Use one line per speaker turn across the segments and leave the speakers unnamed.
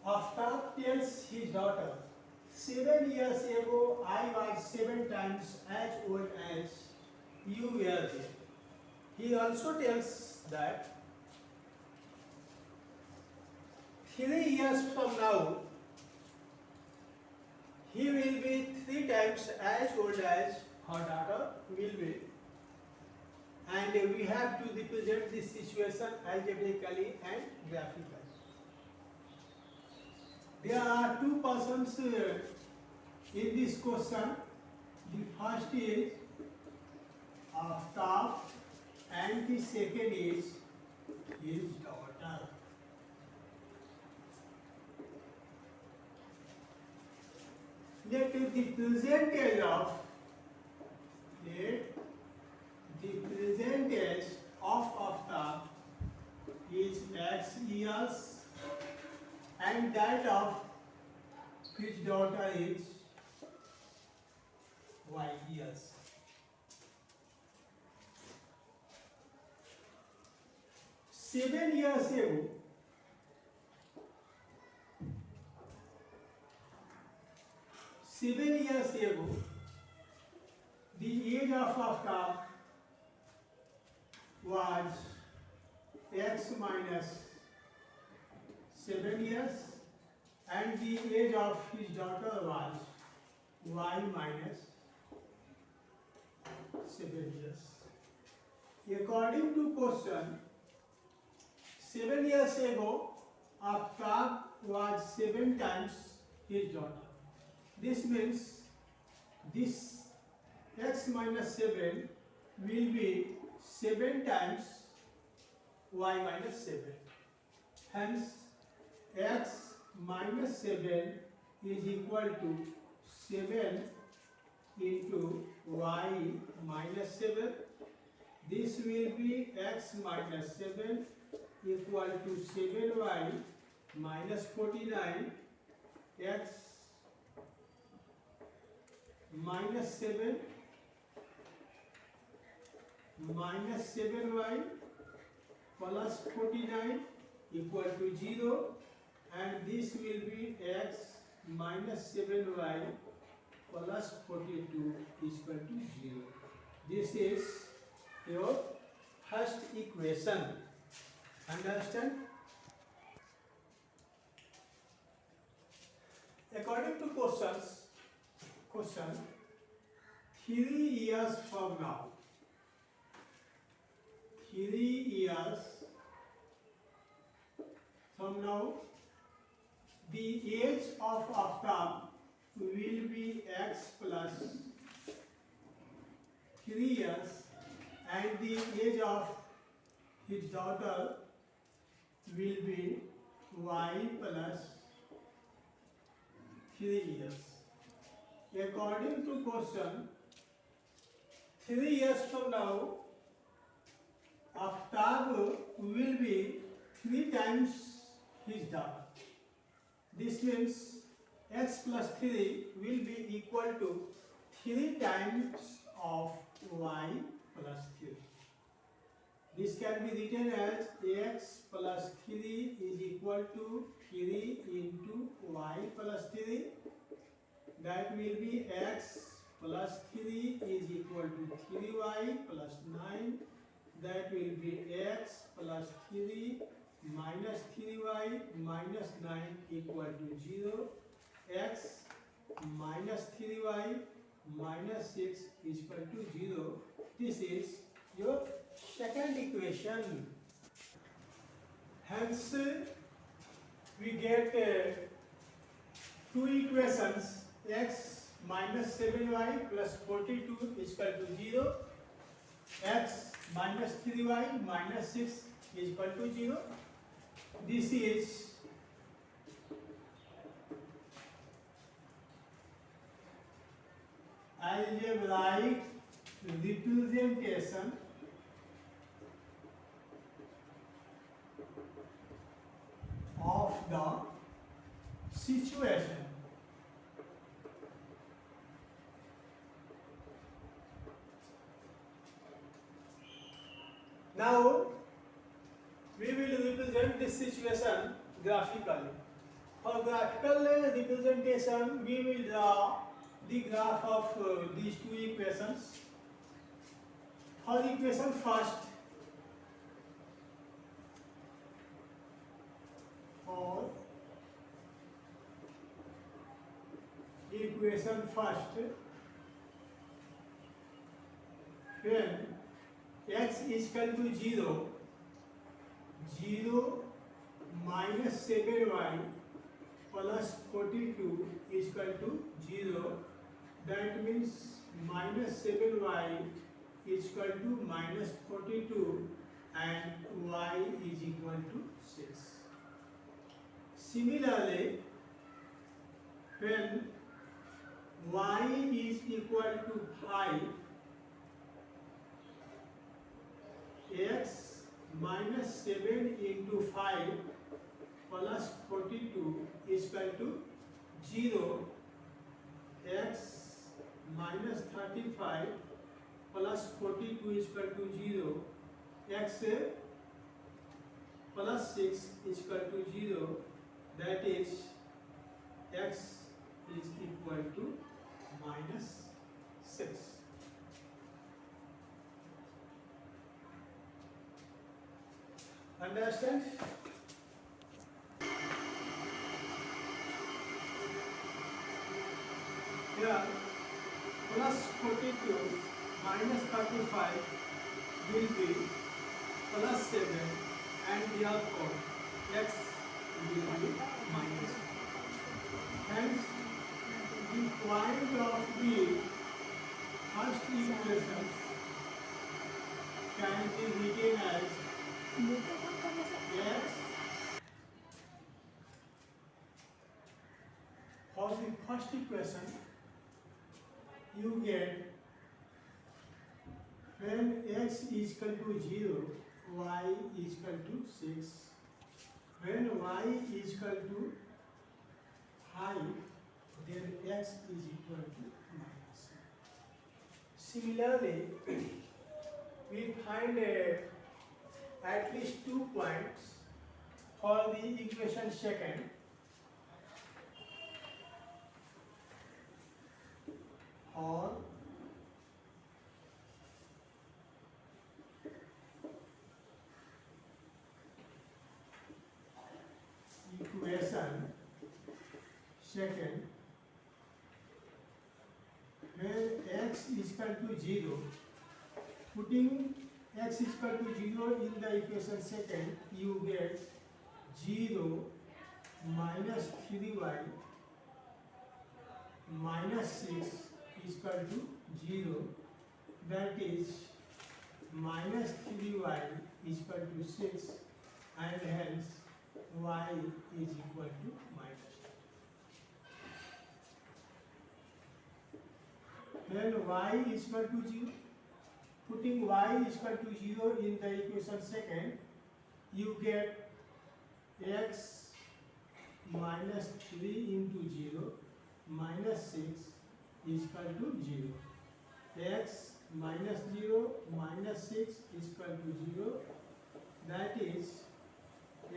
Aftab tells his daughter, 7 years ago I was 7 times as old as you were then. He also tells that 3 years from now he will be 3 times as old as her daughter will be. And we have to represent this situation algebraically and graphically. There are two persons in this question. The first is Aftab and the second is his daughter. Let the present age of Aftab is X years and that of his daughter is Y years. Seven years ago, the age of Aftab was X minus 7 years and the age of his daughter was Y minus 7 years. According to question, 7 years ago, Aftab was 7 times his daughter. This means this x minus 7 will be 7 times y minus 7. Hence, x minus 7 is equal to 7 into y minus 7. This will be x minus 7 equal to 7y minus 49 x minus 7 minus 7y plus 49 equal to 0, and this will be x minus 7y plus 42 is equal to 0. This is your first equation. Understand? According to question 3 years from now, 3 years from now, the age of Aftab will be x plus 3 years and the age of his daughter will be y plus 3 years. According to question, 3 years from now, Aftab will be 3 times his daughter. This means x plus 3 will be equal to 3 times of y plus 3. This can be written as x plus 3 is equal to 3 into y plus 3. That will be x plus 3 is equal to 3y plus 9. That will be x plus 3 minus 3y minus 9 equal to 0. X minus 3y minus 6 is equal to 0. This is your second equation. Hence, we get two equations. X minus 7y plus 42 is equal to 0. X minus 3y minus 6 is equal to 0. This is algebraic representation of the situation. Now, we will represent this situation graphically. For graphical representation, we will draw the graph of these two equations. For equation first, for equation first, when x is equal to 0, 0 minus 7y plus 42 is equal to 0. That means minus 7y is equal to minus 42 and y is equal to 6. Similarly, when y is equal to 5, x minus 7 into 5 plus 42 is equal to 0. X minus 35 plus 42 is equal to 0. X plus 6 is equal to 0. That is, x is equal to minus 6. Understand? Here, plus 42 minus 35 will be plus 7 and therefore x will be minus. Hence, the point of the first equation can be written as x. For the first equation, you get when x is equal to 0, y is equal to 6. When y is equal to 5, then x is equal to minus. Similarly, we find at least 2 points for the equation second. Or equation second, where x is equal to 0, putting x is equal to 0 in the equation second, you get 0 minus 3y minus 6 is equal to 0. That is, minus 3y is equal to 6 and hence y is equal to minus 2. When y is equal to 0, putting y is equal to 0 in the equation second, you get x minus 3 into 0 minus 6 is equal to 0. X minus 0 minus 6 is equal to 0. That is,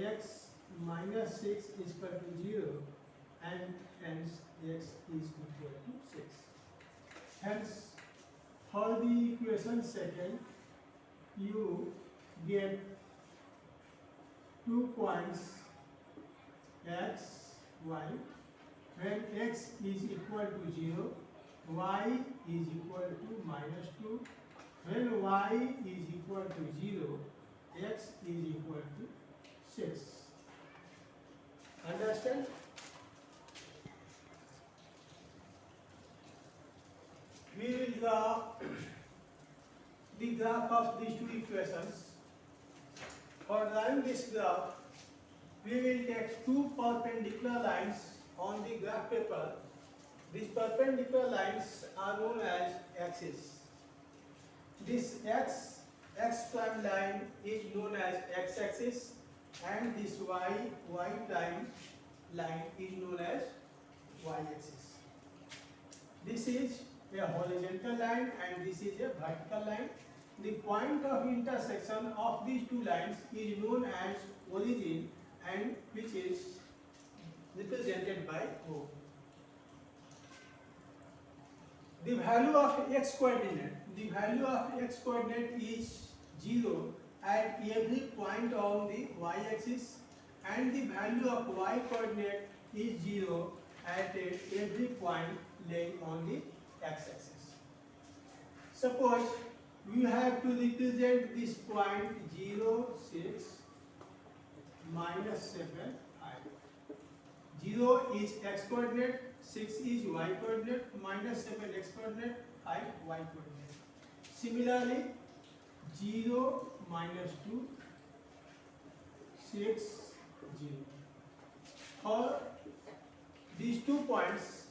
x minus 6 is equal to 0 and hence x is equal to 6. Hence, for the equation second, you get 2 points x, y. When x is equal to 0, y is equal to minus 2. When y is equal to 0, x is equal to 6. Understand? We will draw the graph of these two equations. For drawing this graph, we will take two perpendicular lines on the graph paper. These perpendicular lines are known as axes. This x prime line is known as x-axis and this y prime line is known as y-axis. This is a horizontal line and this is a vertical line. The point of intersection of these two lines is known as origin and which is represented by O. The value of x coordinate is 0 at every point on the y-axis, and the value of y coordinate is 0 at every point laying on the x-axis. Suppose we have to represent this point 0, 6, minus 7, I. 0 is x coordinate, 6 is y coordinate, minus 7 x coordinate, I y coordinate. Similarly, 0, minus 2, 6, 0. For these 2 points,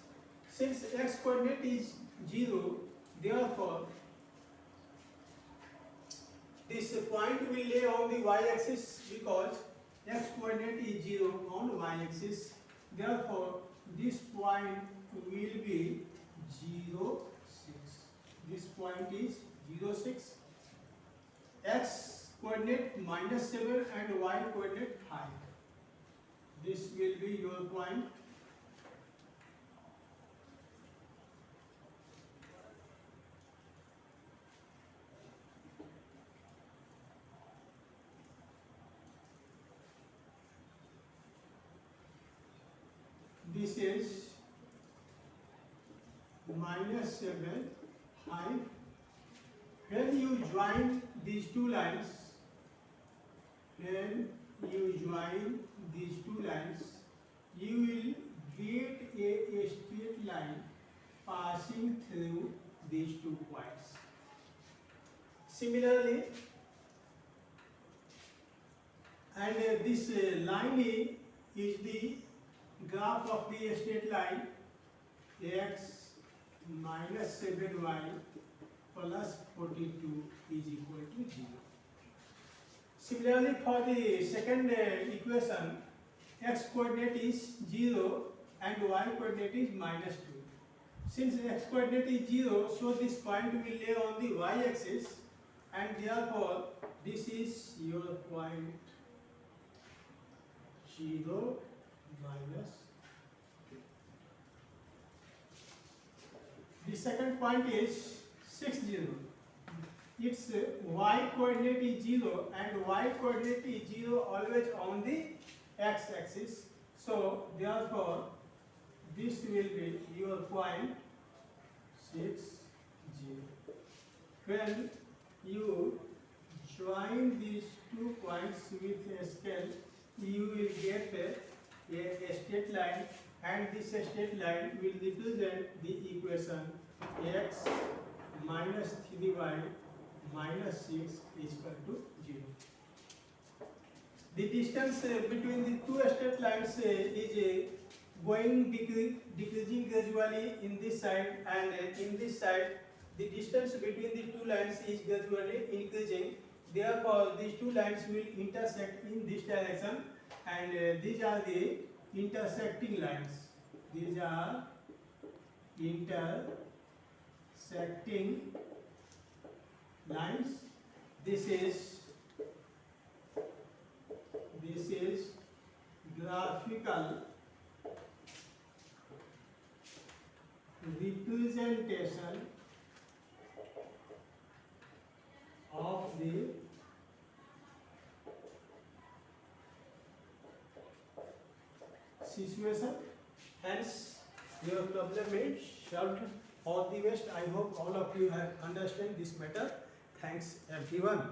since x coordinate is 0, therefore this point will lay on the y-axis because x coordinate is 0 on y-axis. Therefore, this point will be 0, 6. This point is 0, 6. X coordinate minus 7 and y coordinate 5. This will be your point. This is minus 7, 5. When you join these two lines, you will get a straight line passing through these 2 points. Similarly, and this line is the graph of the straight line x minus 7y plus 42 is equal to 0. Similarly, for the second equation, x coordinate is 0 and y coordinate is minus 2. Since x coordinate is 0, so this point will lay on the y-axis, and therefore this is your point 0, minus 2. The second point is 6, 0. Its y coordinate is 0 and y coordinate is 0 always on the x-axis. So therefore this will be your point 6, 0. When you join these 2 points with a scale, you will get a straight line, and this straight line will represent the equation x minus 3y minus 6 is equal to 0. The distance between the 2 straight lines is going decreasing gradually in this side, and in this side the distance between the 2 lines is gradually increasing. Therefore, these 2 lines will intersect in this direction, and these are the intersecting lines. These are intersecting lines. This is graphical representation of the situation. Hence, your problem is solved. All the best. I hope all of you have understand this matter. Thanks everyone.